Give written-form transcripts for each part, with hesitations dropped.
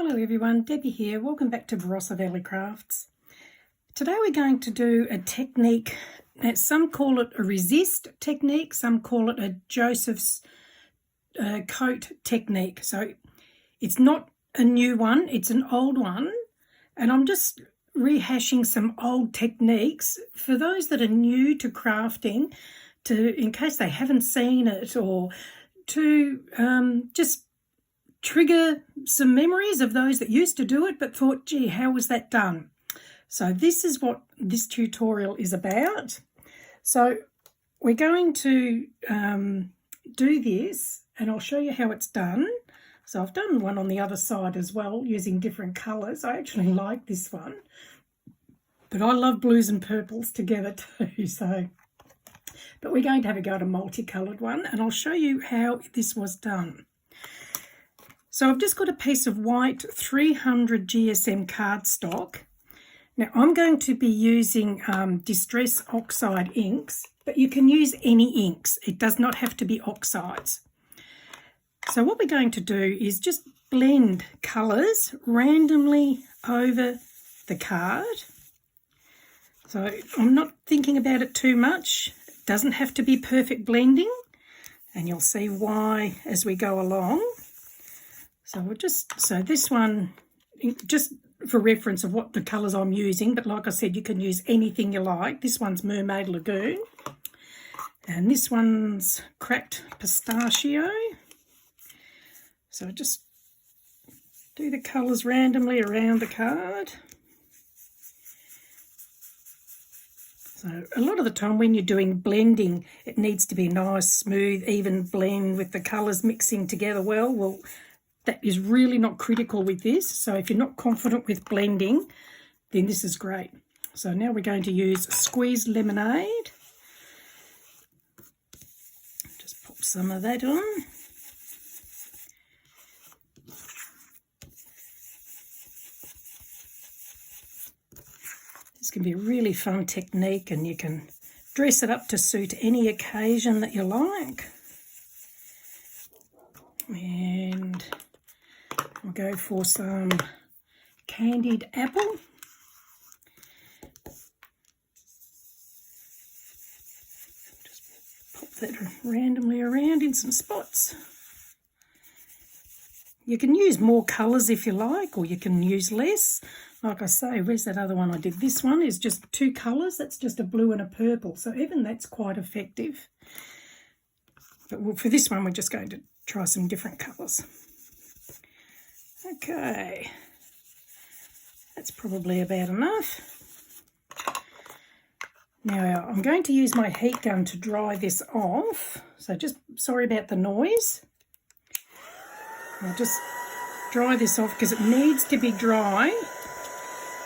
Hello everyone, Debbie here. Welcome back to Barossa Valley Crafts. Today we're going to do a technique that some call it a resist technique, some call it a Joseph's coat technique. So it's not a new one, it's an old one, and I'm just rehashing some old techniques for those that are new to crafting, in case they haven't seen it, or to just trigger some memories of those that used to do it but thought, gee, how was that done? So this is what this tutorial is about. So we're going to do this, and I'll show you how it's done. So I've done one on the other side as well using different colours. I actually like this one, but I love blues and purples together too. But we're going to have a go at a multicoloured one, and I'll show you how this was done. So I've just got a piece of white 300 GSM cardstock. Now I'm going to be using Distress Oxide inks, but you can use any inks. It does not have to be oxides. So what we're going to do is just blend colours randomly over the card. So I'm not thinking about it too much. It doesn't have to be perfect blending, and you'll see why as we go along. So so this one, just for reference of what the colours I'm using, but like I said, you can use anything you like. This one's Mermaid Lagoon, and this one's Cracked Pistachio. So just do the colours randomly around the card. So a lot of the time when you're doing blending, it needs to be nice, smooth, even blend with the colours mixing together well. Well, that is really not critical with this. So if you're not confident with blending, then this is great. So now we're going to use squeezed lemonade. Just pop some of that on. This can be a really fun technique, and you can dress it up to suit any occasion that you like. And I'll go for some candied apple. Just pop that randomly around in some spots. You can use more colours if you like, or you can use less. Like I say, where's that other one I did? This one is just two colours. That's just a blue and a purple. So even that's quite effective. But for this one, we're just going to try some different colours. Okay, that's probably about enough. Now I'm going to use my heat gun to dry this off. So just sorry about the noise. I'll just dry this off because it needs to be dry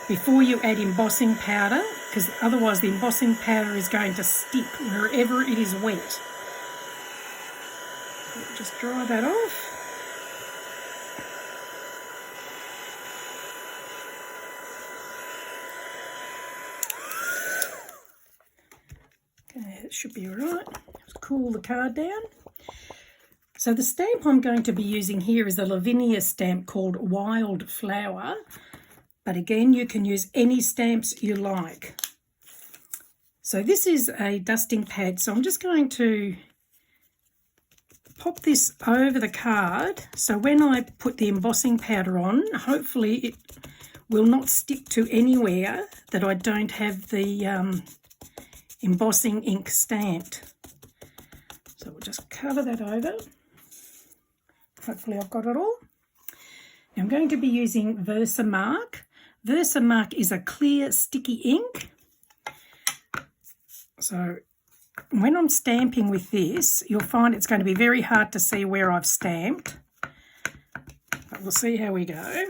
before you add embossing powder, because otherwise the embossing powder is going to stick wherever it is wet. So just dry that off. Okay, it should be all right. Just cool the card down. So the stamp I'm going to be using here is a Lavinia stamp called Wild Flower. But again, you can use any stamps you like. So this is a dusting pad. So I'm just going to pop this over the card. So when I put the embossing powder on, hopefully it will not stick to anywhere that I don't have the embossing ink stamped. So we'll just cover that over. Hopefully I've got it all. Now I'm going to be using Versamark. Versamark is a clear sticky ink. So when I'm stamping with this, you'll find it's going to be very hard to see where I've stamped. But we'll see how we go.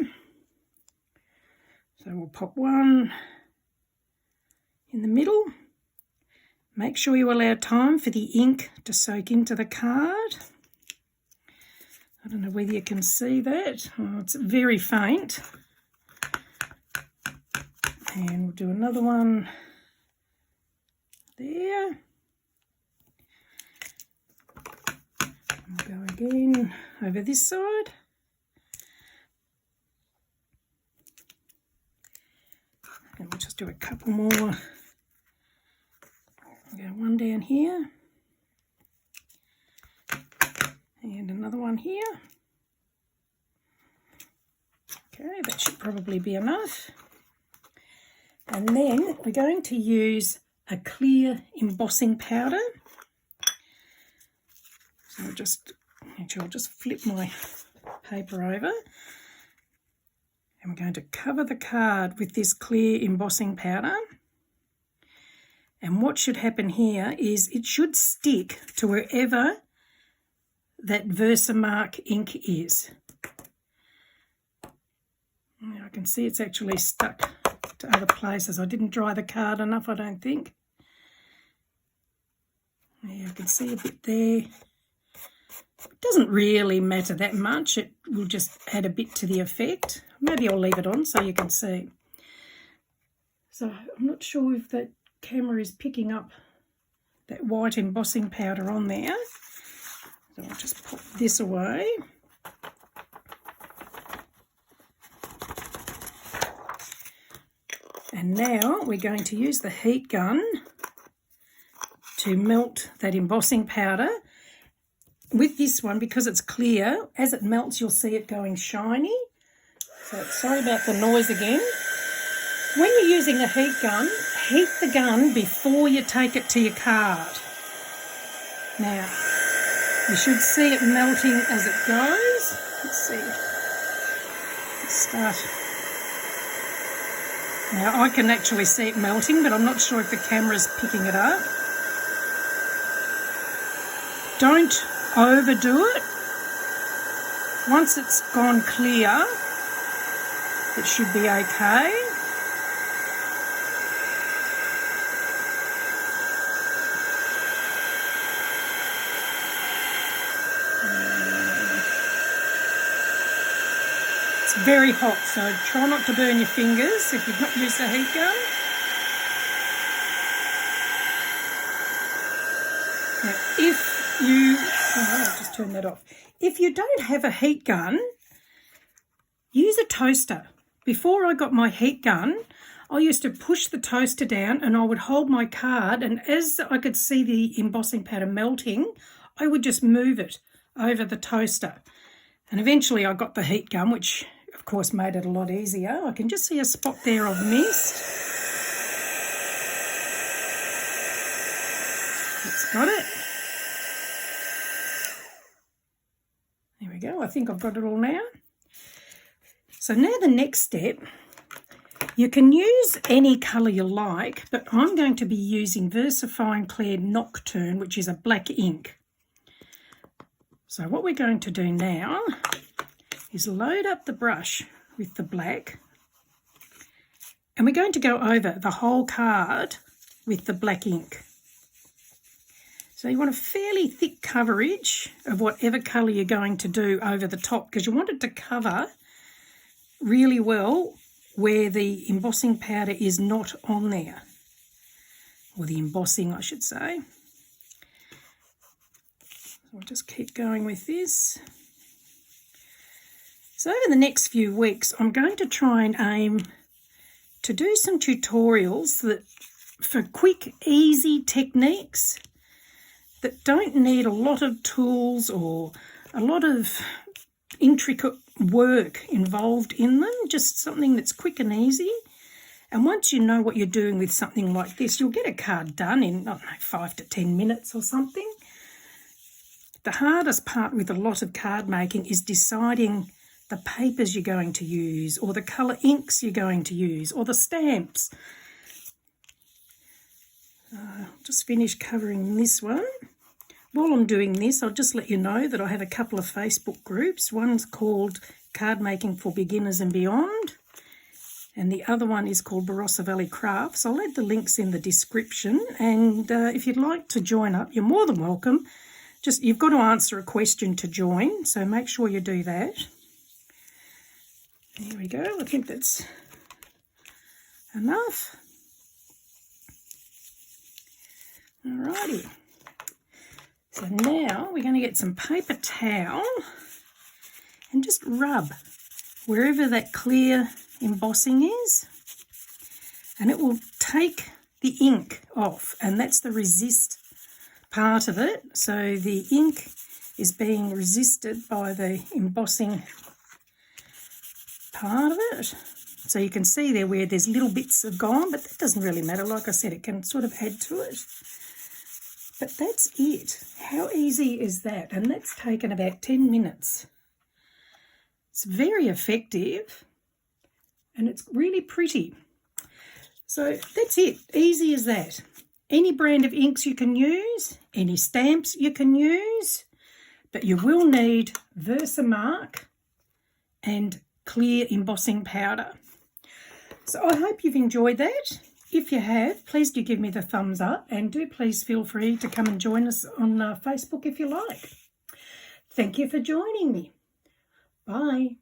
So we'll pop one in the middle. Make sure you allow time for the ink to soak into the card. I don't know whether you can see that. Oh, it's very faint. And we'll do another one there. We'll go again over this side. just do a couple more. Go one down here. And another one here. Okay, that should probably be enough. And then we're going to use a clear embossing powder. So I'll just flip my paper over. And we're going to cover the card with this clear embossing powder. And what should happen here is it should stick to wherever that Versamark ink is. I can see it's actually stuck to other places. I didn't dry the card enough, I don't think. Yeah, I can see a bit there. It doesn't really matter that much. It will just add a bit to the effect. Maybe I'll leave it on so you can see. So I'm not sure if that camera is picking up that white embossing powder on there. So I'll just pop this away. And now we're going to use the heat gun to melt that embossing powder. With this one, because it's clear, as it melts you'll see it going shiny. So sorry about the noise again. When you're using a heat gun, heat the gun before you take it to your card. Now, you should see it melting as it goes. Let's see. Let's start. Now, I can actually see it melting, but I'm not sure if the camera's picking it up. Don't overdo it. Once it's gone clear, it should be okay. It's very hot, so try not to burn your fingers if you've not used the heat gun. Now, if you... I'll just turn that off. If you don't have a heat gun, use a toaster. Before I got my heat gun, I used to push the toaster down and I would hold my card, and as I could see the embossing powder melting, I would just move it over the toaster. And eventually I got the heat gun, which of course made it a lot easier. I can just see a spot there of mist. It's got it. There we go. I think I've got it all now. So now the next step, you can use any colour you like, but I'm going to be using Versafine Clair Nocturne, which is a black ink. So what we're going to do now is load up the brush with the black, and we're going to go over the whole card with the black ink. So you want a fairly thick coverage of whatever colour you're going to do over the top, because you want it to cover really well where the embossing powder is not on there, or the embossing I should say. So I'll just keep going with this. So over the next few weeks I'm going to try and aim to do some tutorials that for quick, easy techniques that don't need a lot of tools or a lot of intricate work involved in them, just something that's quick and easy. And once you know what you're doing with something like this, you'll get a card done in, I don't know, 5 to 10 minutes or something. The hardest part with a lot of card making is deciding the papers you're going to use, or the colour inks you're going to use, or the stamps. Just finished covering this one. While I'm doing this, I'll just let you know that I have a couple of Facebook groups. One's called Card Making for Beginners and Beyond, and the other one is called Barossa Valley Crafts. I'll add the links in the description, and if you'd like to join up, you're more than welcome. Just, you've got to answer a question to join, so make sure you do that. There we go. I think that's enough. Alrighty. So now we're going to get some paper towel and just rub wherever that clear embossing is. and it will take the ink off, and that's the resist part of it. So the ink is being resisted by the embossing part of it. So you can see there where there's little bits have gone, but that doesn't really matter. Like I said, it can sort of add to it. But that's it. How easy is that? And that's taken about 10 minutes. It's very effective, and it's really pretty. So that's it. Easy as that. Any brand of inks you can use, any stamps you can use, but you will need Versamark and clear embossing powder. So I hope you've enjoyed that. If you have, please do give me the thumbs up, and do please feel free to come and join us on Facebook if you like. Thank you for joining me. Bye.